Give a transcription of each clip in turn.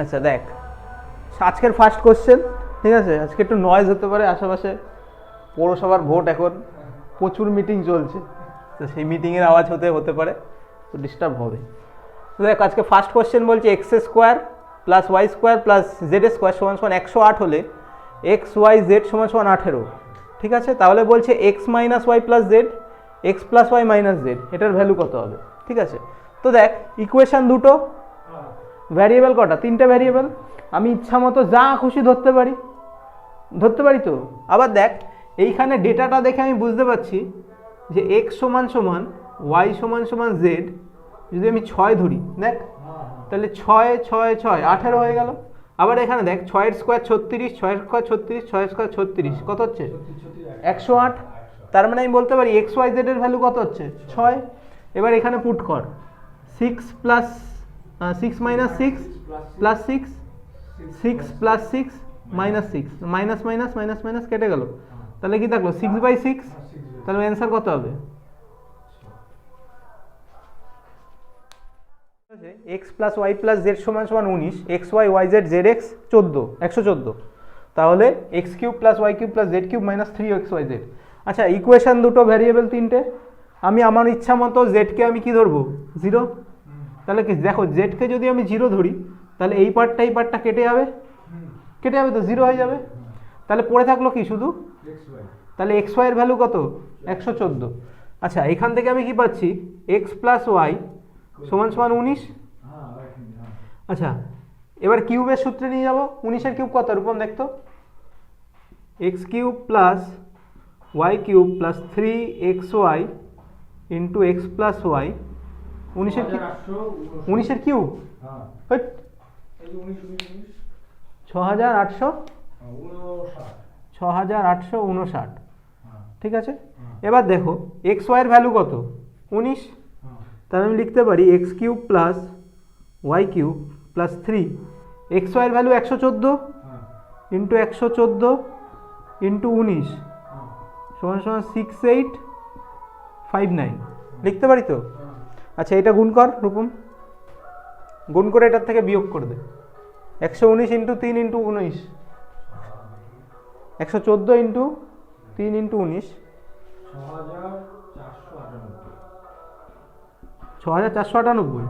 আচ্ছা দেখ, আজকের ফার্স্ট কোশ্চেন, ঠিক আছে? আজকে একটু নয়েজ হতে পারে, আশেপাশে পৌরসভার ভোট, এখন প্রচুর মিটিং চলছে, তো সেই মিটিংয়ের আওয়াজ হতে পারে, তো ডিস্টার্ব হবে। তো দেখ, আজকে ফার্স্ট কোশ্চেন বলছে X square plus Y square plus Z square সমান সমান 108 হলে এক্স ওয়াই জেড সমান সমান 18, ঠিক আছে? তাহলে বলছে X minus Y plus Z, X plus Y minus Z, এটার ভ্যালু কত হবে, ঠিক আছে? তো দেখ, ইকুয়েশান দুটো, ভ্যারিয়েবল কটা? 3টে ভ্যারিয়েবল, আমি ইচ্ছা মতো যা খুশি ধরতে পারি তো। আবার দেখ, এইখানে ডেটাটা দেখে আমি বুঝতে পারছি যে এক্স সমান সমান ওয়াই সমান সমান জেড, যদি আমি 6 ধরি, দেখ তাহলে 6 6 6 18 হয়ে গেল। আবার এখানে দেখ, 6 স্কোয়ার 36, 6 স্কোয়ার 36, 6 স্কোয়ার 36, কত হচ্ছে? 108। তার মানে আমি বলতে পারি এক্স ওয়াই জেড এর ভ্যালু কত হচ্ছে? 6। এবার এখানে পুট কর, 6 plus 6 minus 6 plus 6, 6 plus 6 minus 6, minus minus minus minus কেটে গেল, তাহলে কি থাকলো? 6/6। তাহলে অ্যান্সার কত হবে? X plus Y plus Z সমান সমান 19, X Y Y Z Z X 114, তাহলে x cube plus Y cube plus Z cube minus 3 X Y Z. আচ্ছা, ইকুয়েশন দুটো, ভ্যারিয়েবল 3টে, আমি আমার ইচ্ছা মতো জেডকে আমি কি ধরবো? 0। তাহলে কি দেখো, জেডকে যদি আমি 0 ধরি, তাহলে এই পার্টটা কেটে যাবে তো 0 হয়ে যাবে। তাহলে পড়ে থাকলো কি শুধু? তাহলে এক্স ওয়াই এর ভ্যালু কত? 114। আচ্ছা, এখান থেকে আমি কি পাচ্ছি? এক্স প্লাস ওয়াই সমান সমান 19। আচ্ছা, এবার কিউবের সূত্রে নিয়ে যাবো। 19-এর কিউব কত রূপম দেখতো? X cube plus Y cube plus 3xy into x plus y. 19-এর কিউব, 19-এর কিউব 6859, ঠিক আছে? এবার দেখো, এক্স ওয়াই এর ভ্যালু কত? 19। তাহলে আমি লিখতে পারি x cube plus Y cube plus 3, X Y এর ভ্যালু 114 ইন্টু 114 ইন্টু 19 সমান সমান 6859, লিখতে পারি তো? আচ্ছা, এটা গুণ কর রূপম, গুণ করে এটার থেকে বিয়োগ করে দে। 119 ইন্টু 3 ইন্টু 19, 114 ইন্টু 3 ইন্টু 19, 6498।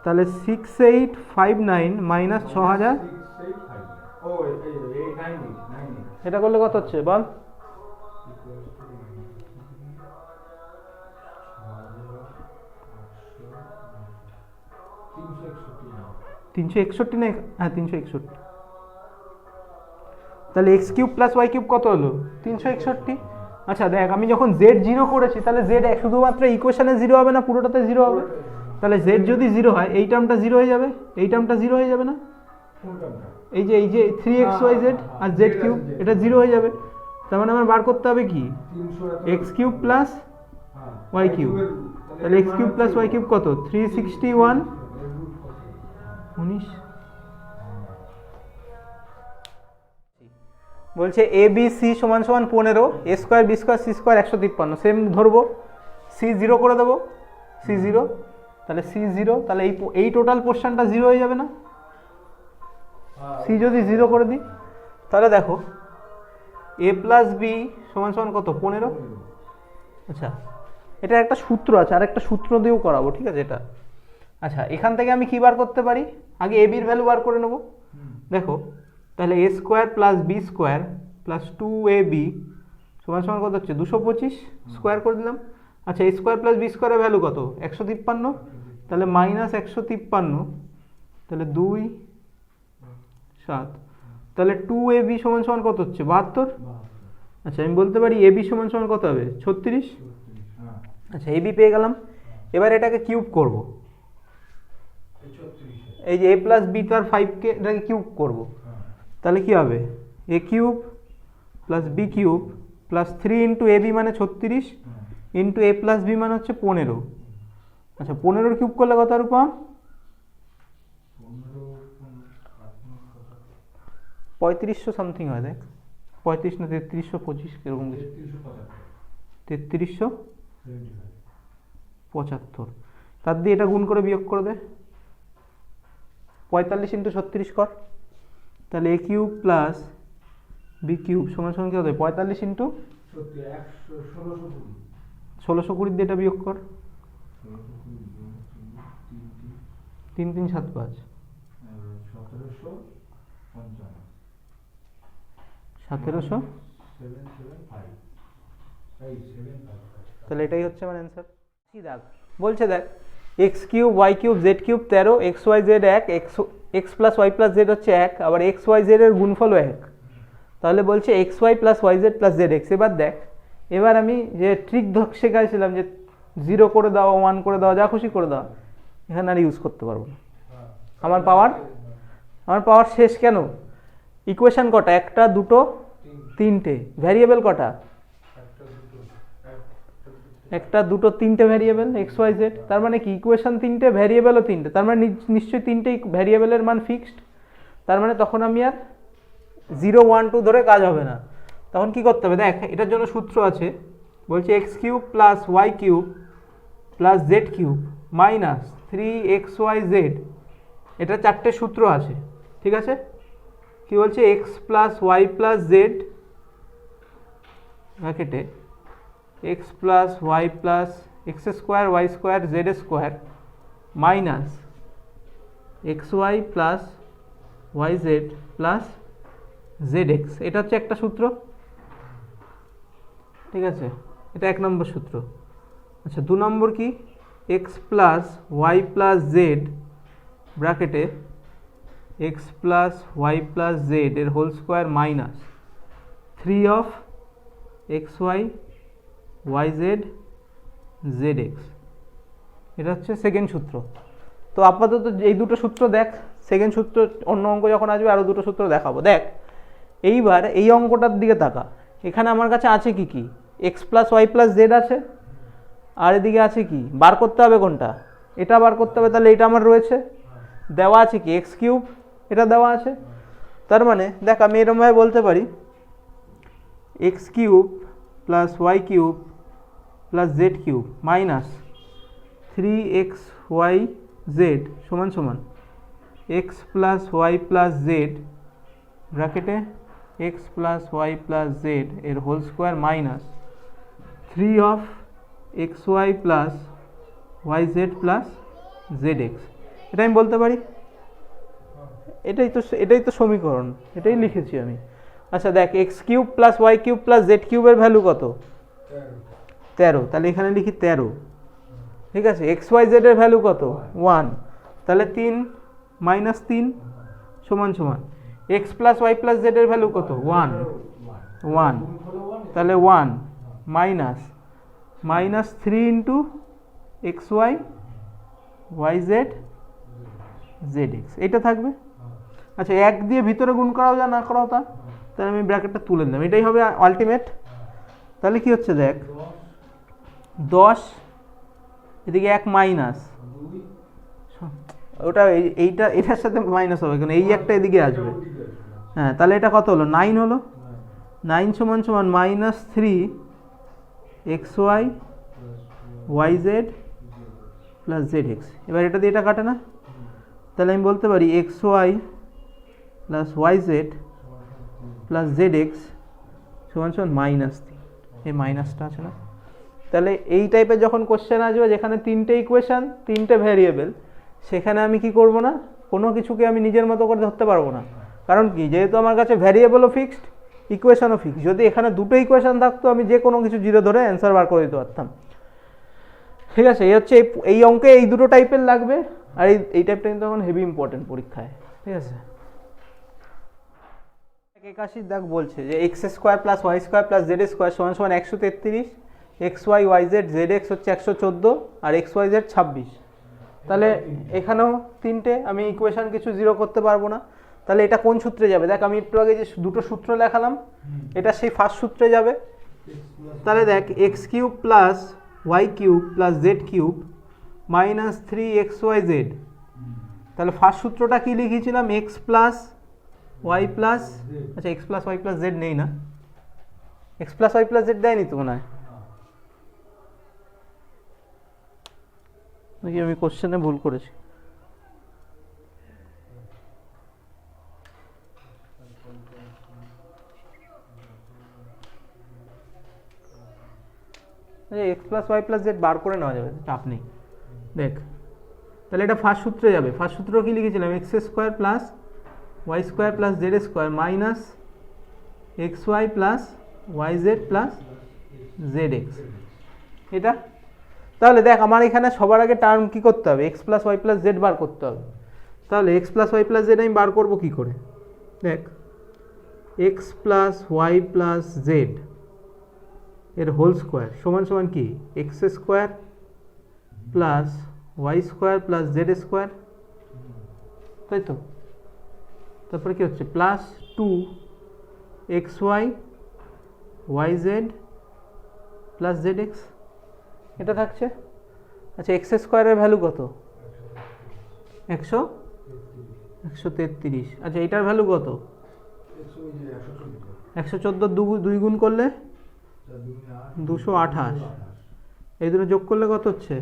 তাহলে 6859 মাইনাস 6000, এটা করলে কত হচ্ছে বল? 361 না? হ্যাঁ, 361। তাহলে x cube plus Y cube কত হলো? 361। আচ্ছা দেখ, আমি যখন জেড 0 করেছি, তাহলে জেড শুধুমাত্র ইকুয়েশনে 0 হবে না, পুরোটাতে 0 হবে? তাহলে জেড যদি 0 হয়, এই টার্মটা 0 হয়ে যাবে, এই টার্মটা 0 হয়ে যাবে না? এই যে 3xyz আর জেড কিউব, এটা 0 হয়ে যাবে। তার মানে আমার বার করতে হবে কি? X cube plus Y cube. তাহলে x cube plus Y cube কত? 361 19। বলছে এ বি সি সমান সমান 15, a square b square c square 153, same ধরবো, সি 0 করে দেবো, সি 0। তাহলে সি 0, তাহলে এই টোটাল পোর্শনটা 0 হয়ে যাবে না? সি যদি 0 করে দিই, তাহলে দেখো এ প্লাস বি সমান সমান কত? 15। আচ্ছা, এটা একটা সূত্র আছে, আর একটা সূত্র দিয়েও করাবো, ঠিক আছে এটা? আচ্ছা, এখান থেকে আমি কি বার করতে পারি? আগে এ বির ভ্যালু বার করে নেবো। দেখো, তাহলে a square plus B square plus 2ab সমান সমান কত হচ্ছে? 225, স্কোয়ার করে দিলাম। আচ্ছা, এ স্কোয়ার প্লাস বি স্কোয়ারের ভ্যালু কত? 153, তাহলে মাইনাস 153, তাহলে 2 7, তাহলে 2ab সমান সমান কত হচ্ছে? 72। আচ্ছা, আমি বলতে পারি ab সমান সমান কত হবে? 36। আচ্ছা, ab পেয়ে গেলাম। এবার এটাকে কিউব করব, এই যে a প্লাস বি তার 5কে এটাকে কিউব করব, তাহলে কি হবে? A cube plus b cube plus 3 into a b মানে 36 ইন্টু এ প্লাস বি মানে হচ্ছে 15। আচ্ছা, 15 কিউব করলে কত রূপম? 3500 সামথিং হয়, দেখ 35 না 3325 এরকম কিছু, 3375। তার দিয়ে এটা গুণ করে বিয়োগ করে দে, 45 ইন্টু 36 কর, তাহলে a cube plus b cube সমান সমান কী হবে 45 ইন্টু 1620 দিয়ে এটা বিয়োগ কর, 3 3 7 5 1700, তাহলে এটাই হচ্ছে আমার অ্যান্সার। কি দেখ বলছে, দেখ x cube Y cube Z cube 13, X Y Z 1, X plus Y plus Z হচ্ছে 1, আবার এক্স ওয়াই জেড এর গুণফলও 1, তাহলে বলছে X Y plus Y Z plus Z X. এবার দেখ, এবার আমি যে ট্রিক শেখাইছিলাম যে 0 করে দাও, 1 করে দাও, যা খুশি করে দাও, এখানে আর ইউজ করতে পারবো না। আমার পাওয়ার শেষ। কেন? ইকুয়েশন কটা? একটা, দুটো, তিনটে। ভ্যারিয়েবল কটা? একটা, দুটো, তিনটে ভ্যারিয়েবল এক্স ওয়াই জেড। তার মানে কি ইকুয়েশন তিনটে, ভ্যারিয়েবলও তিনটে, তার মানে নিশ্চয়ই তিনটেই ভ্যারিয়েবলের মান ফিক্সড। তার মানে তখন আমি আর 0 1 2 ধরে কাজ হবে না। তখন কি করতে হবে? দেখ এটার জন্য সূত্র আছে, বলছে x cube plus Y cube plus Z cube minus 3xyz। এটা 4টে সূত্র আছে, ঠিক আছে? কি বলছে? X plus Y plus z ব্র্যাকেটে x plus Y plus x square Y square Z square minus x Y plus Y Z plus Z x. এটা হচ্ছে একটা সূত্র, ঠিক আছে? এটা 1 নম্বর সূত্র। আচ্ছা, 2 নম্বর কি? X plus Y plus z ব্র্যাকেটে x plus Y plus Z এর whole square minus 3 of x Y Y Z Z x. এটা হচ্ছে সেকেন্ড সূত্র। তো আপাতত এই দুটো সূত্র দেখ, সেকেন্ড সূত্র অন্য অঙ্ক যখন আসবে আরও দুটো সূত্র দেখাবো। দেখ এইবার এই অঙ্কটার দিকে তাকা, এখানে আমার কাছে আছে কি কি? X plus Y plus Z আছে, আর এদিকে আছে কি? বার করতে হবে কোনটা? এটা বার করতে হবে। তাহলে এটা আমার রয়েছে, দেওয়া আছে কি? এক্স কিউব, এটা দেওয়া আছে। তার মানে দেখ আমি এরকমভাবে বলতে পারি x cube plus Y cube plus Z cube minus 3xyz সমান সমান x plus Y plus z ব্র্যাকেটে x plus Y plus Z এর whole square minus 3 of x Y plus Y Z plus Z x. এটা আমি বলতে পারি, এটাই তো সমীকরণ, এটাই লিখেছি আমি। আচ্ছা দেখ, x cube plus Y cube plus Z কিউবের ভ্যালু কত? 13। তাহলে এখানে লিখি 13, ঠিক আছে? এক্স ওয়াই জেড এর ভ্যালু কত? 1। তাহলে 3 মাইনাস 3 সমান সমান x plus Y plus Z এর ভ্যালু কত? 1। তাহলে 1 minus 3 into X Y Y Z Z x, এটা থাকবে। আচ্ছা, 1 দিয়ে ভিতরে গুণ করাও যা না করাও তা, তাহলে আমি ব্র্যাকেটটা তুলে দিলাম, এটাই হবে আলটিমেট। তাহলে কি হচ্ছে দেখ, 10 এদিকে 1 মাইনাস, ওটা এইটা এটার সাথে মাইনাস হবে, কারণ এই একটা এদিকে আসবে। হ্যাঁ, তাহলে এটা কত হলো? 9 হলো। 9 সমান সমান minus 3 X Y Y Z plus Z X. এবার এটা দিয়ে এটা কাটে না, তাহলে আমি বলতে পারি X Y plus Y Z plus Z X সমান সমান মাইনাস 3। এই মাইনাসটা আছে না? তাহলে এই টাইপের যখন কোশ্চেন আসবে যেখানে 3টে ইকুয়েশান 3টে ভ্যারিয়েবল, সেখানে আমি কি করব না, কোনো কিছুকে আমি নিজের মতো করে ধরতে পারবো না। কারণ কি, যেহেতু আমার কাছে ভ্যারিয়েবলও ফিক্সড, ইকুয়েশানও ফিক্সড। যদি এখানে দুটো ইকুয়েশান থাকতো আমি যে কোনো কিছু 0 ধরে অ্যান্সার বার করে দিতে পারতাম, ঠিক আছে? এই হচ্ছে এই অঙ্কে এই দুটো টাইপের লাগবে, আর এই টাইপটা কিন্তু এখন হেভি ইম্পর্টেন্ট পরীক্ষায়, ঠিক আছে? 81 দেখ বলছে যে X square plus Y square plus Z square সমান সমান 133, X Y Y Z Z X হচ্ছে 114, আর এক্স ওয়াই জেড 26। তাহলে এখানেও 3টে, আমি ইকুয়েশান কিছু 0 করতে পারবো না। তাহলে এটা কোন সূত্রে যাবে? দেখ আমি একটু আগে যে দুটো সূত্র লেখালাম, এটা সেই ফার্স্ট সূত্রে যাবে। তাহলে দেখ x cube plus Y cube plus Z cube minus 3xyz। তাহলে ফার্স্ট সূত্রটা কি লিখেছিলাম? এক্স প্লাস ওয়াই প্লাস, আচ্ছা x plus Y plus z নেই না, x plus Y plus z দেয়নি তো মনে হয়, নাকি আমি কোশ্চেনে ভুল করেছি? X plus Y plus z বার করে নেওয়া যাবে, চাপ নেই। দেখ তাহলে এটা ফার্স্ট সূত্রে যাবে। ফার্স্ট সূত্র কি লিখেছিলাম? X square plus Y square plus Z square minus x Y plus Y Z plus Z x, এটা। তাহলে দেখ আমার এখানে সবার আগে টার্ম কী করতে হবে? X plus Y plus z বার করতে হবে। তাহলে x plus Y plus z আমি বার করবো কী করে? দেখ x plus Y plus Z এর হোল স্কোয়ার সমান সমান কি? X square plus Y square plus Z square, তাই তো? তারপরে কি হচ্ছে? Plus 2xy y Z plus Z x, এটা থাকছে। আচ্ছা এক্স স্কোয়ারের ভ্যালু কত? 133। আচ্ছা এটার ভ্যালু কত? 114 দুই গুণ করলে 228, এই দুটো যোগ করলে কত হচ্ছে?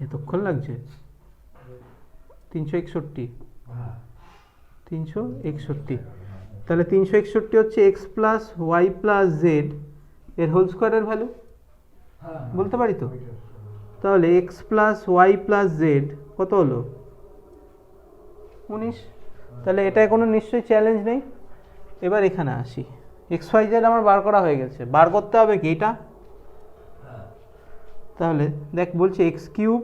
এতক্ষণ লাগছে? 361। 361, তাহলে 361 হচ্ছে X plus Y plus Z এর হোল স্কোয়ারের ভ্যালু, বলতে পারি তো? তাহলে x plus Y plus Z কত হলো? 19। তাহলে এটায় কোনো নিশ্চয়ই চ্যালেঞ্জ নেই। এবার এখানে আসি, এক্স ওয়াই জেড আমার বার করা হয়ে গেছে, বার করতে হবে কি এটা? তাহলে দেখ বলছে x cube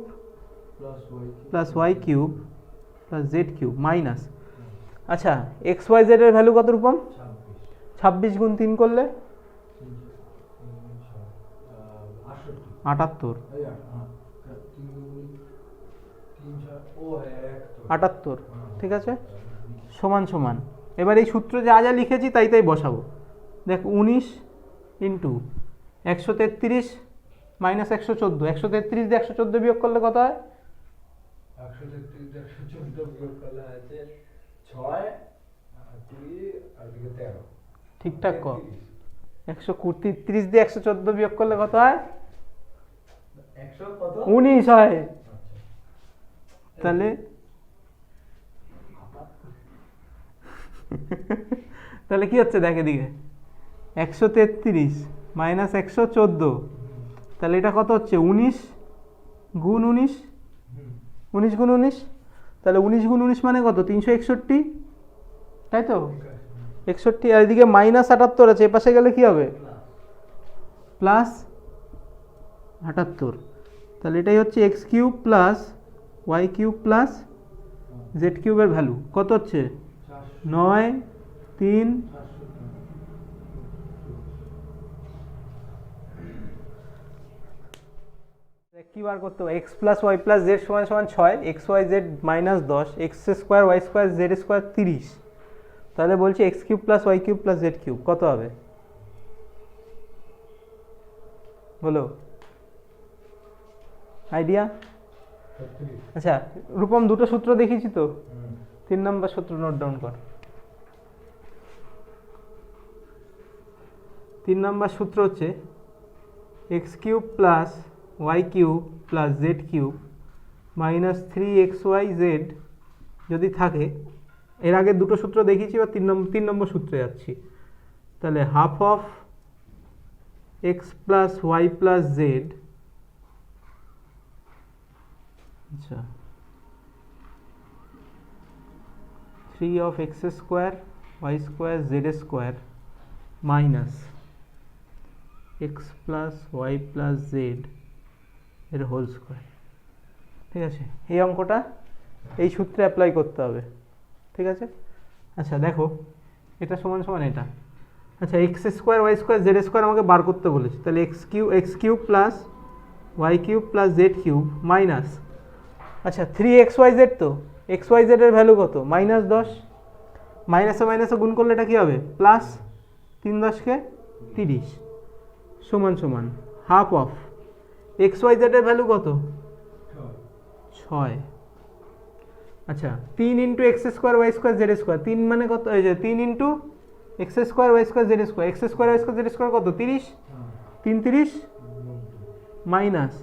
plus Y cube plus Z cube minus, আচ্ছা এক্স ওয়াই জেড এর ভ্যালু কত রূপম? 26 গুণ 3 করলে 78। 78, ঠিক আছে, সমান সমান। এবার এই সূত্র যা যা লিখেছি তাই তাই বসাবো। দেখ 19 ইন্টু 133 মাইনাস 114, 133 দিয়ে 114 বিয়োগ করলে কত হয়? 133 দিয়ে 114 বিয়োগ করলে আছে 6 আর 13। ঠিকঠাক কর। 133 দিয়ে 114 বিয়োগ করলে কত হয়? 19 হয়। তাহলে তাহলে কি হচ্ছে দেখ এদিকে, 133 মাইনাস 114, তাহলে এটা কত হচ্ছে? 19 গুণ 19, 19 গুণ 19, তাহলে 19 গুণ 19 মানে কত? 361, তাই তো? 61, আর এদিকে মাইনাস 78 আছে, এপাশে গেলে কি হবে? প্লাস 78। তাহলে এটাই হচ্ছে X cube plus Y cube plus Z কিউবের ভ্যালু কত হচ্ছে? 9 3। কি বার করতে হবে? X plus Y plus Z সমান সমান 6, X Y Z minus 10, X square Y square Z square 30। তাহলে বলছি X cube plus Y cube plus Z cube কত হবে? বলো আইডিয়া। আচ্ছা রূপম দুটো সূত্র দেখিয়েছি তো, 3 নম্বর সূত্র নোট ডাউন কর। 3 নম্বর সূত্র হচ্ছে X cube plus Y cube plus Z cube minus 3xy Z যদি থাকে, এর আগে দুটো সূত্র দেখিয়েছি, বা 3 নম্বর সূত্রে যাচ্ছি। তাহলে half of X plus Y plus Z, আচ্ছা 3 of X square Y square Z square minus X plus Y plus Z এর হোল স্কোয়ার, ঠিক আছে? এই অঙ্কটা এই সূত্রে অ্যাপ্লাই করতে হবে, ঠিক আছে? আচ্ছা দেখো এটা সমান সমান এটা, আচ্ছা X square Y square Z square আমাকে বার করতে বলেছে। তাহলে x cube plus Y cube plus Z cube minus, আচ্ছা 3xy জেড, তো xy জেডের ভ্যালু কত? মাইনাস 10, মাইনাসে মাইনাসে গুণ করলে এটা কী হবে? প্লাস 3 10 30 সমান সমান হাফ অফ xy জেডের ভ্যালু কত? 6। আচ্ছা 3 into X square Y square Z square, 3 মানে কত? এই যে 3 into X square Y square Z square, X square Y square Z square কত? 30, 3 30 মাইনাস,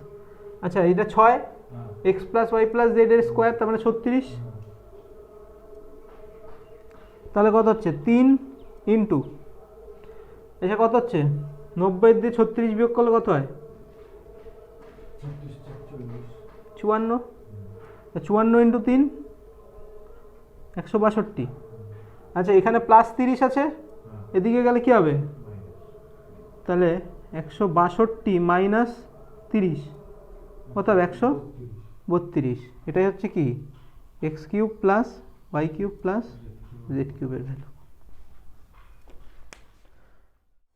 আচ্ছা এটা 6 X plus Y plus Z এর স্কোয়ার, তার মানে 36 তাহলে কত হচ্ছে 3 ইন্টু এটা কত হচ্ছে 90 দিয়ে 36 বিয়োগ করলে কত হয় 54 54 ইন্টু 3 162। আচ্ছা এখানে প্লাস 30 আছে, এদিকে গেলে কি হবে তাহলে 162 মাইনাস 30 কত হবে 132। এটাই হচ্ছে কি x cube plus Y cube plus Z কিউবের ভ্যালু।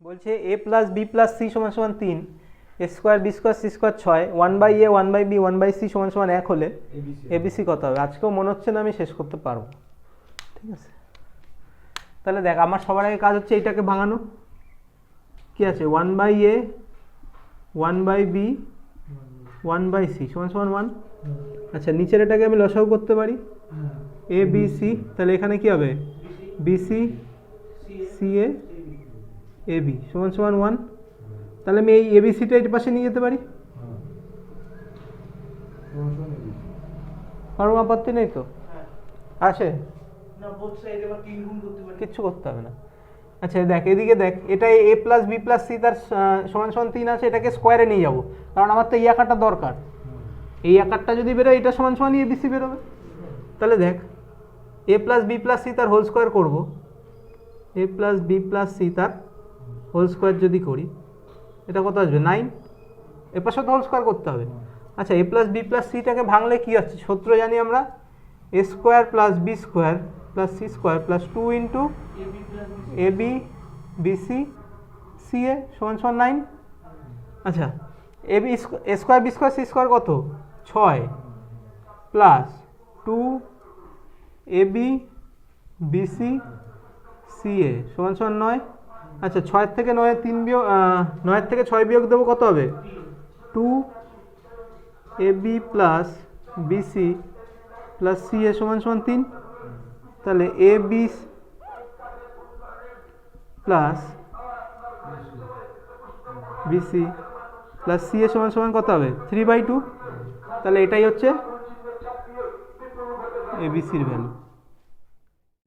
বলছে a plus B plus C সমান সমান 3, a square b square c square 6, 1/a 1/b 1/c সমান সমান 1 হলে এবিসি কত হবে? আজকেও মনে হচ্ছে না আমি শেষ করতে পারবো, ঠিক আছে। তাহলে দেখ আমার সবার আগে কাজ হচ্ছে এইটাকে ভাঙানো। কি আছে 1/a 1/b 1/c সমান সমান 1। আচ্ছা নিচের এটাকে আমি লসাগু করতে পারি এ বি সি, তাহলে এখানে কি হবে BC c A A B সমান সমান 1। তাহলে আমি এই এবিসিটা এর পাশে নিয়ে যেতে পারি, কারণ আপত্তি নেই তো? আছে কিচ্ছু করতে হবে না। আচ্ছা দেখ এদিকে দেখ, এটা এ প্লাস বি প্লাস সি তার সমান সমান 3 আছে, এটাকে স্কোয়ারে নিয়ে যাবো, কারণ আমার তো এই আকারটা দরকার। এই আকারটা যদি বেরোয় এটা সমান সমান এ বিসি বেরোবে। তাহলে দেখ এ প্লাস বি প্লাস সি তার হোল স্কোয়ার করবো, এ প্লাস বি প্লাস সি তার হোল স্কোয়ার যদি করি এটা কত আসবে 9, এর পাশে তো হোল স্কোয়ার করতে হবে। আচ্ছা এ প্লাস বি প্লাস সিটাকে ভাঙলে কী আছে সূত্র জানি আমরা, a square plus B square plus c square plus 2 into a b b c c a সমান সমান 9। আচ্ছা a b a square b square c square কত 6 plus 2 a b b c c a সমান সমান 9। আচ্ছা 6 থেকে 9 3 বিয়োগ 9 থেকে 6 বিয়োগ দেবো কত হবে 2 a b plus b c plus c a সমান সমান 3। তাহলে a b plus b c plus c a সমান সমান কত হবে 3/2। তাহলে এটাই হচ্ছে এবিসির ভ্যালু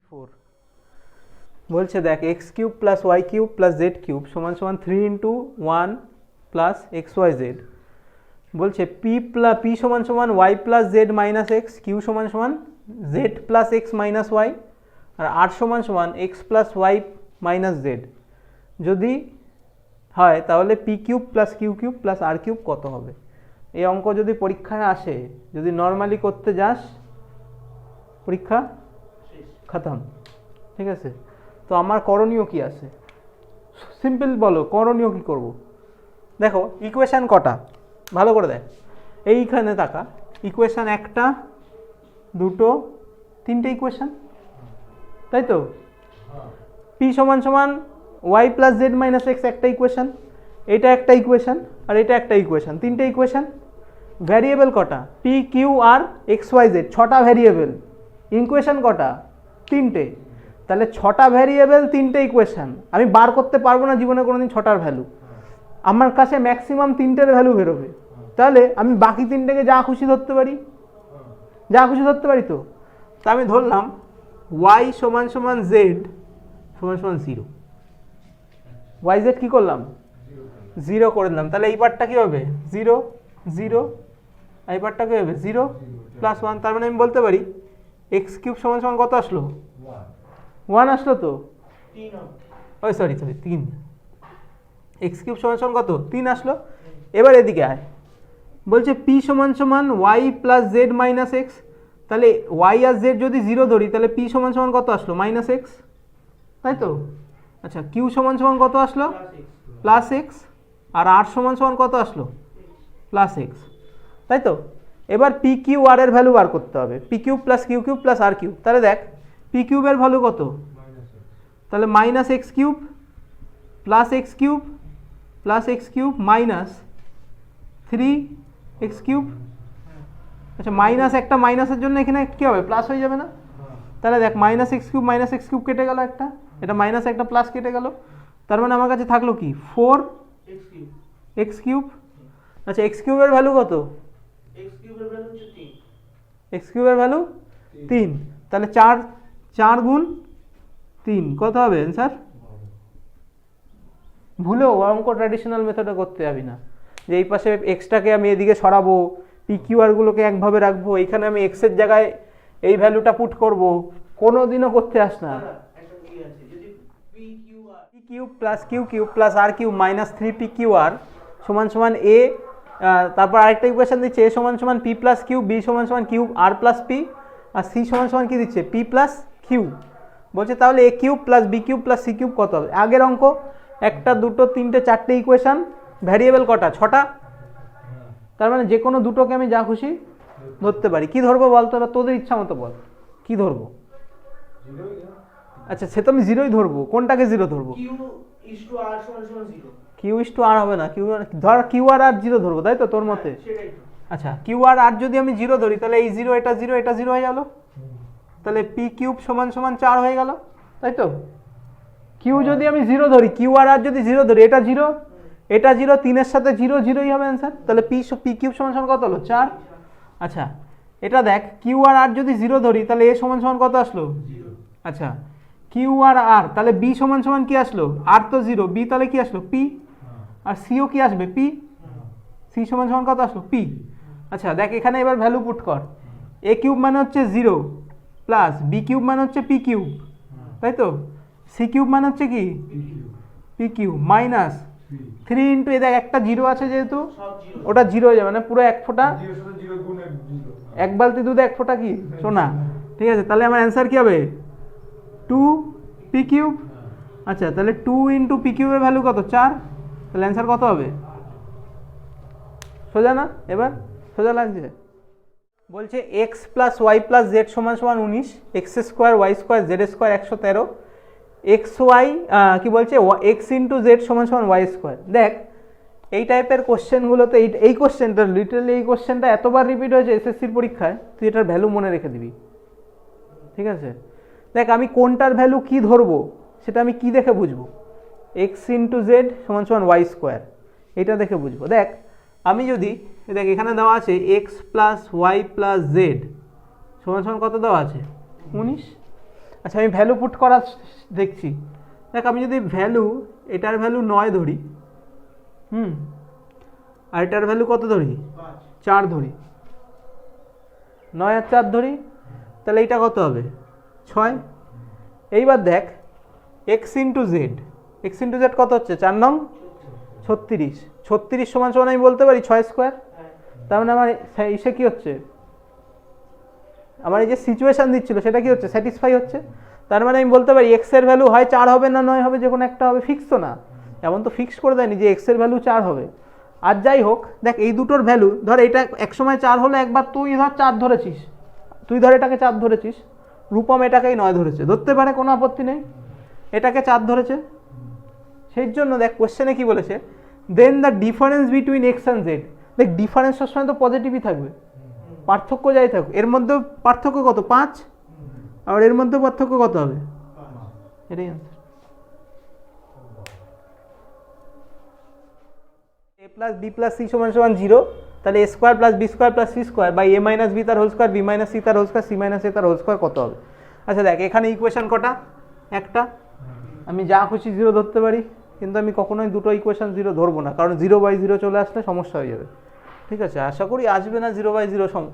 4। বলছে দেখ x cube plus Y cube plus Z cube সমান সমান 3 into 1 plus x Y z. বলছে পি সমান সমান Y plus Z minus x, q সমান সমান z plus x minus y, আর আর সমান সমান x plus Y minus z. যদি হয় তাহলে p cube plus q cube plus r cube কত হবে? এই অঙ্ক যদি পরীক্ষায় আসে, যদি নর্মালি করতে যাস পরীক্ষা খতম, ঠিক আছে। তো আমার করণীয় কি আছে সিম্পল বলো, করণীয় কি করব? দেখো ইকুয়েশান কটা ভালো করে দেখ, এইখানে তাকা, ইকুয়েশান 1টা 2টো 3টে ইকুয়েশান, তাই তো? পি সমান সমান Y plus Z minus x একটা ইকুয়েশান, এটা একটা ইকুয়েশান, আর এটা একটা ইকুয়েশান, 3টে ইকুয়েশান। ভ্যারিয়েবল কটা পি কিউ আর এক্স ওয়াই জেড, 6টা ভ্যারিয়েবল। ইকুয়েশান কটা 3টে, তাহলে 6টা ভ্যারিয়েবল 3টে ইকুয়েশান। আমি বার করতে পারবো না জীবনে কোনোদিন 6টার ভ্যালু, আমার কাছে ম্যাক্সিমাম 3টের ভ্যালু বেরোবে। তাহলে আমি বাকি 3টেকে যা খুশি ধরতে পারি, যা খুশি ধরতে পারি। তো তা আমি ধরলাম ওয়াই সমান সমান জেড সমান সমান 0, ওয়াই জেড কী করলাম 0 করে দিলাম। তাহলে এই পার্টটা কী হবে 0 0, এই পার্টটা কী হবে 0 প্লাস 1। তার মানে আমি বলতে পারি এক্স কিউব সমান সমান কত আসলো 1 আসলো তো, ওই সরি 3, এক্স কিউব সমান সমান কত 3 আসলো। এবার এদিকে আয়, বলছে পি সমান সমান Y plus Z minus X, তাহলে ওয়াই আর জেড যদি 0 ধরি তাহলে পি সমান সমান কত আসলো মাইনাস এক্স, তাই তো? আচ্ছা কিউ সমান সমান কত আসলো প্লাস এক্স, আর আর সমান সমান কত আসলো প্লাস এক্স, তাই তো? এবার পি কিউ আর এর ভ্যালু বার করতে হবে, p cube plus q cube plus r cube. তাহলে দেখ পি কিউবের ভ্যালু কত, তাহলে minus x cube plus x cube plus x cube minus 3 x cube. আচ্ছা মাইনাস একটা মাইনাসের জন্য এখানে কী হবে প্লাস হয়ে যাবে না? তাহলে দেখ মাইনাস এক্স কিউব কেটে গেল, একটা এটা মাইনাস একটা প্লাস কেটে গেল, তার মানে আমার কাছে থাকলো কি 4 এক্স কিউব। আচ্ছা এক্স কিউবের ভ্যালু কত, এক্স কিউবের ভ্যালু 3, তাহলে 4 গুণ 3 কত হবে অ্যান্সার? ভুলেও অঙ্ক ট্র্যাডিশনাল মেথডে করতে যাবি না, যে এই পাশে এক্সটাকে আমি এদিকে সরাবো, পি কিউ আরগুলোকে একভাবে রাখবো, এইখানে আমি এক্সের জায়গায় এই ভ্যালুটা পুট করব, কোনো দিনও করতে আস না। P cube plus q cube plus r cube minus 3 p q r সমান সমান এ, তারপর আরেকটা ইকুয়েশন দিচ্ছে এ সমান সমান পি প্লাস কিউ, বি সমান সমান কিউব আর প্লাস পি, আর সি সমান সমান কী দিচ্ছে পি প্লাস কিউ। বলছে তাহলে a cube plus b cube plus c cube কত হবে? আগের অঙ্ক 1 2 3 4টে ইকুয়েশন, ভ্যারিয়েবল কটা? 6টা। তার মানে যে কোনো দুটোকে আমি যা খুশি ধরতে পারি। কি ধরবো বলতো, এবার তোদের ইচ্ছা মতো বল কি ধরবো। আচ্ছা সে তো আমি জিরোই ধরবো, কোনটাকে জিরো ধরবো? কিউ ইস টু আর হবে না, কিউ ধর কিউ আর আর জিরো ধরবো, তাই তো তোর মতে? আচ্ছা কিউ আর আর যদি আমি জিরো ধরি তাহলে এই জিরো এটা জিরো এটা জিরো হয়ে গেল, তাহলে পি কিউব সমান সমান 4 হয়ে গেল, তাই তো? কিউ যদি আমি জিরো ধরি, কিউ আর আর যদি জিরো ধরি, এটা জিরো এটা জিরো, 3-এর সাথে জিরো জিরোই হবে অ্যান্সার, তাহলে পি কিউব সমান সমান কত হলো? 4। আচ্ছা এটা দেখ কিউ আর আর যদি জিরো ধরি তাহলে এ সমান সমান কত আসলো? আচ্ছা কিউ আর আর, তাহলে বি সমান সমান কি আসলো? আর তো জিরো, বি তাহলে কি আসলো? পি। আর সিও কি আসবে? পি। সি সমান সমান কত আসলো? পি। আচ্ছা দেখ এখানে এবার ভ্যালু পুট কর, এ কিউব মানে হচ্ছে 0 প্লাস বি কিউব মানে হচ্ছে পি কিউব, তাই তো? সি কিউব মানে হচ্ছে কি? পি কিউব মাইনাস 3 ইন্টু এ দেখ একটা জিরো আছে যেহেতু ওটা জিরো হয়ে যাবে, মানে পুরো এক ফোঁটা, এক বালতি দুধে এক ফোঁটা কি সোনা, ঠিক আছে? তাহলে আমার অ্যান্সার কি হবে? 2 পি কিউব। আচ্ছা তাহলে 2 ইন্টু পি কিউবের ভ্যালু কত? 4, তাহলে অ্যান্সার কত হবে? সোজা না? এবার সোজা লাগছে। বলছে x plus Y plus Z সমান সমান 19, x square Y square Z square 113, x y কী বলছে এক্স ইন্টু জেড সমান সমান ওয়াই স্কোয়ার। দেখ এই টাইপের কোশ্চেনগুলোতে এই কোশ্চেনটা লিটারালি এই কোশ্চেনটা এতবার রিপিট হয়েছে এসএসসির পরীক্ষায়, তুই এটার ভ্যালু মনে রেখে দিবি, ঠিক আছে? দেখ আমি কোনটার ভ্যালু কি ধরবো সেটা আমি কি দেখে বুঝবো? এক্স ইন্টু জেড সমান সমান ওয়াই স্কোয়ার, এটা দেখে বুঝবো। দেখ আমি যদি দেখ এখানে দেওয়া আছে X plus Y plus Z সমান সমান কত দেওয়া আছে? 19। আচ্ছা আমি ভ্যালু পুট করা দেখছি, দেখ আমি যদি ভ্যালু এটার ভ্যালু 9 ধরি, আর এটার ভ্যালু কত ধরি? 4 ধরি, 9 আর 4 ধরি, তাহলে এইটা কত হবে? 6। এইবার দেখ x into Z, x into Z কত হচ্ছে? 4 নং 36, 36 সমান সমান আমি বলতে পারি 6 স্কোয়ার। তার মানে আমার ইসে কি হচ্ছে? আমার এই যে সিচুয়েশান দিচ্ছিল সেটা কি হচ্ছে? স্যাটিসফাই হচ্ছে। তার মানে আমি বলতে পারি এক্সের ভ্যালু হয় 4 হবে না 9 হবে, যে কোনো একটা হবে, ফিক্স তো না, এমন তো ফিক্স করে দেয়নি যে এক্সের ভ্যালু 4 হবে। আর যাই হোক দেখ এই দুটোর ভ্যালু ধর এটা একসময় 4 হলো, একবার তুই ধর 4 ধরেছিস, তুই ধর এটাকে 4 ধরেছিস, রূপম এটাকেই 9 ধরেছে, ধরতে পারে, কোনো আপত্তি নেই, এটাকে 4 ধরেছে। সেই জন্য দেখ কোশ্চেনে কি বলেছে, then the difference between x and z. দেখ ডিফারেন্স সবসময় তো পজিটিভই থাকবে, পার্থক্য যাই থাকুক, এর মধ্যে পার্থক্য কত? 5, আর এর মধ্যে পার্থক্য কত হবে? এটাই answer. A plus B plus C সমান সমান 0, তাহলে a square plus B square plus c square by a minus b তার whole square b minus c তার whole square c minus a তার হোল স্কোয়ার কত হবে? আচ্ছা দেখ এখানে ইকুয়েশন কটা? একটা, আমি যা খুশি 0 ধরতে পারি, কিন্তু আমি কখনোই দুটো ইকুয়েশন 0 ধরবো না, কারণ 0/0 চলে আসলে সমস্যা হয়ে যাবে, ঠিক আছে? আশা করি আসবে না 0/0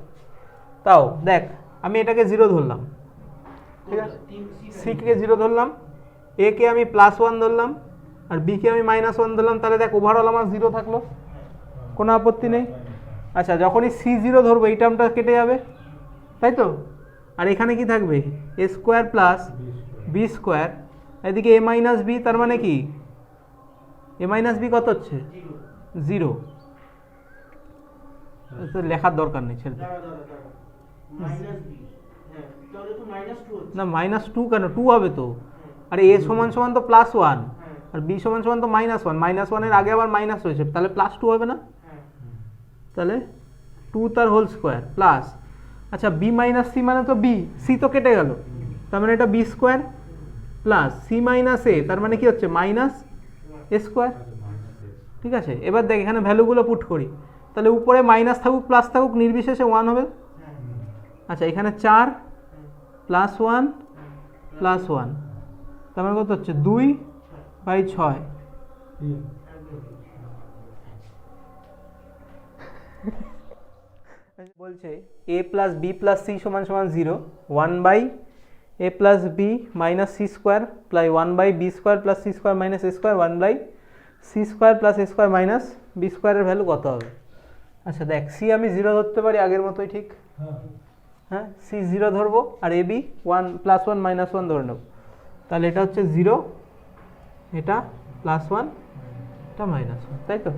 তাও দেখ আমি এটাকে 0 ধরলাম, ঠিক আছে? সিকে 0 ধরলাম, এ কে আমি +1 ধরলাম, আর বি কে আমি -1 ধরলাম, তাহলে দেখ ওভারঅল আমার 0 থাকলো, কোনো আপত্তি নেই। আচ্ছা যখনই সি 0 ধরবো এই টার্মটা কেটে যাবে, তাই তো? আর এখানে কি থাকবে? এ স্কোয়ার প্লাস বি স্কোয়ার, এদিকে এ মাইনাস বি, তার মানে কি এ মাইনাস বি কত হচ্ছে? 0। লেখার দরকার নেই, ছেড়ে না, -2 কেন? 2 হবে তো, আরে এ সমান সমান তো +1 আর বি সমান সমান তো -1, -1 এর আগে আবার মাইনাস হয়েছে, তাহলে +2 হবে না? তাহলে 2 তার হোল স্কোয়ার প্লাস, আচ্ছা বি মাইনাস সি মানে তো বি, সি তো কেটে গেল, তার মানে এটা b square plus c minus a, তার মানে কি হচ্ছে? মাইনাস এ স্কোয়ার, ঠিক আছে? এবার দেখ এখানে ভ্যালুগুলো পুট করি, তাহলে উপরে মাইনাস থাকুক প্লাস থাকুক নির্বিশেষে 1 হবে। আচ্ছা এখানে 4 +1 +1, তার মানে কত হচ্ছে 2/6। বলছে a plus B plus C সমান সমান 0, 1/a plus b minus c square plus 1/b square plus c square minus A square 1/c square plus a square minus b স্কোয়ারের ভ্যালু কত হবে? আচ্ছা দেখ, সি আমি 0 ধরতে পারি আগের মতোই, ঠিক? হ্যাঁ, সি 0 ধরবো আর এ বি 1 + 1 - 1 ধরে নেব। তাহলে এটা হচ্ছে 0, এটা +1, এটা -1, তাই তো?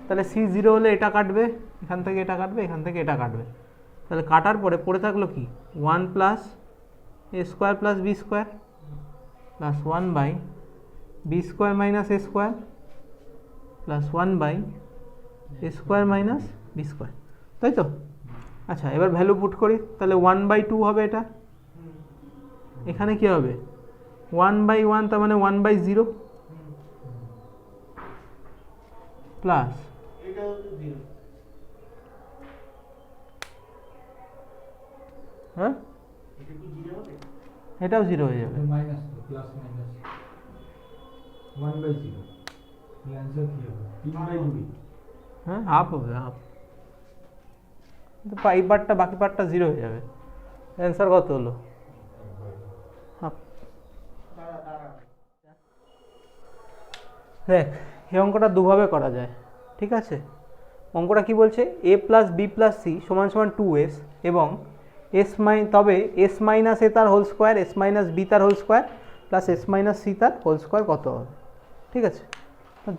তাহলে সি 0 হলে এটা কাটবে, এখান থেকে এটা কাটবে, এখান থেকে এটা কাটবে। তাহলে কাটার পরে পড়ে থাকলো কি 1 + a square plus B square plus 1/b square minus A square plus 1/a square minus B square, তাই তো? আচ্ছা এবার ভ্যালু পুট করি, তাহলে 1/2 হবে এটা। এখানে কি হবে 1/1, তার মানে 1/0 প্লাস হ্যাঁ এটাও 0 হয়ে যাবে। মাইনাস প্লাস মাইনাস 1/0, অ্যানসার কি হবে? 3/2। হ্যাঁ হাফ হবে, হাফ। এই পার্টটা, বাকি পার্টটা 0 হয়ে যাবে। অ্যান্সার কত হলো? হাফ। দেখ এই অঙ্কটা দুভাবে করা যায়, ঠিক আছে? অঙ্কটা কি বলছে, a plus B plus C সমান সমান 2s এবং তবে s মাইনাস এ তার whole square, s minus b তার whole square plus s minus c তার হোল স্কোয়ার কত হবে, ঠিক আছে?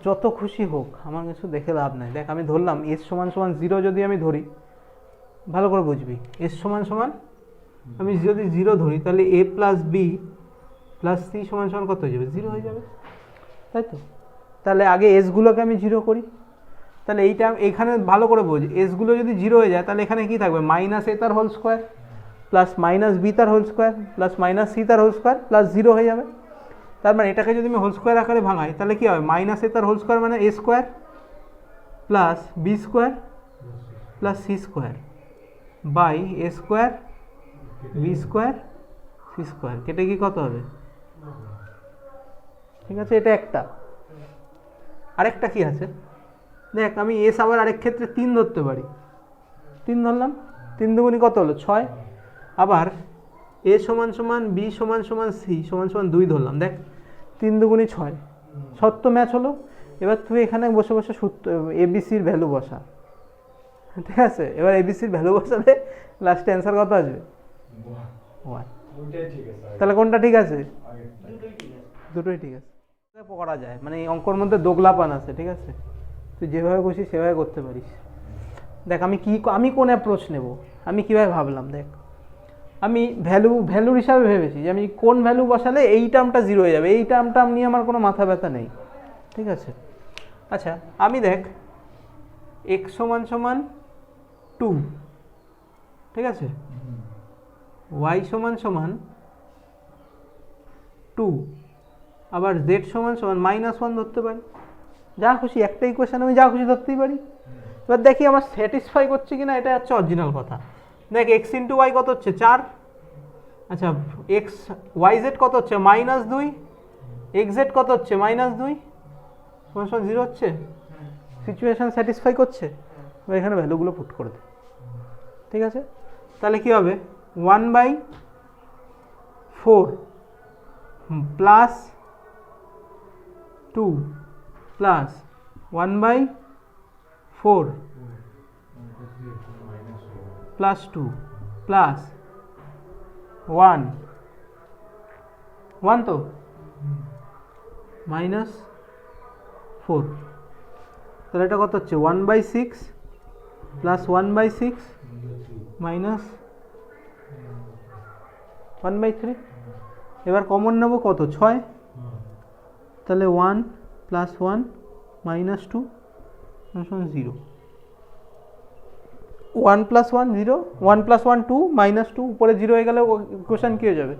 যত খুশি হোক, আমার কিছু দেখে লাভ নাই। দেখ আমি ধরলাম s সমান সমান 0 যদি আমি ধরি, ভালো করে বুঝবি, s সমান সমান আমি যদি 0 ধরি তাহলে a plus B plus C সমান সমান কত হয়ে যাবে? 0 হয়ে যাবে, তাই তো? তাহলে আগে এসগুলোকে আমি 0 করি, তাহলে এইটা এখানে ভালো করে বোঝ, এসগুলো যদি 0 হয়ে যায় তাহলে এখানে কি থাকবে? মাইনাস এ তার whole square plus minus b তার whole square plus minus c তার হোল স্কোয়ার প্লাস 0 হয়ে যাবে। তার মানে এটাকে যদি আমি হোল স্কোয়ার আকারে ভাঙাই তাহলে কী হবে? মাইনাস এ তার হোল স্কোয়ার মানে a square plus B square plus c square by a square b square c square, কেটে কি কত হবে? ঠিক আছে, এটা একটা। আরেকটা কি আছে দেখ, আমি এস আবার আরেক ক্ষেত্রে 3 ধরতে পারি, 3 ধরলাম, 3 দুগুণি কত হলো? 6। আবার এ সমান সমান বি সমান সমান সি সমান সমান 2 ধরলাম, দেখ 3 দুগুণি 6, সত্য ম্যাচ হলো। এবার তুই এখানে বসে বসে সূত্র এবিসির ভ্যালু বসা, ঠিক আছে? এবার এবিসির ভ্যালু বসালে লাস্টে অ্যান্সার কত আসবে? 1। তাহলে কোনটা ঠিক আছে? দুটোই ঠিক আছে, করা যায়। মানে এই অঙ্কর মধ্যে দোগলাপান আছে, ঠিক আছে? তুই যেভাবে খুশি সেভাবে করতে পারিস। দেখ আমি কোন অ্যাপ্রোচ নেব, আমি কীভাবে ভাবলাম, দেখ আমি ভ্যালুর হিসাবে ভেবেছি যে আমি কোন ভ্যালু বসালে এই টার্মটা 0 হয়ে যাবে, এই টার্মটা নিয়ে আমার কোনো মাথা ব্যথা নেই, ঠিক আছে? আচ্ছা আমি দেখ x সমান সমান 2, ঠিক আছে, y সমান সমান 2, আবার z সমান সমান -1 ধরতে পারি, যা খুশি একটা ইকুয়েশন আমি যা খুশি ধরতেই পারি। এবার দেখি আমার স্যাটিসফাই করছে কিনা, এটা হচ্ছে অরিজিনাল কথা। দেখ x ইন্টু ওয়াই কত হচ্ছে? 4। আচ্ছা yz কত হচ্ছে? -2। xz কত হচ্ছে? -2 সমান সমান 0 হচ্ছে। সিচুয়েশন স্যাটিসফাই করছে। এবার এখানে ভ্যালুগুলো পুট করে দে, ঠিক আছে? তাহলে কি হবে? 1/4 প্লাস 2 প্লাস 1/4 প্লাস 2 প্লাস 1 তো -4, তাহলে এটা কত হচ্ছে? 1/6 প্লাস 1/6 মাইনাস 1/3। এবার কমন নেব কত? 6, তাহলে 1 প্লাস 1 -2 0। 1 প্লাস 1 0, 1 প্লাস 1 2 -2, উপরে 0 হয়ে গেলে কোশ্চেন কী হয়ে যাবে?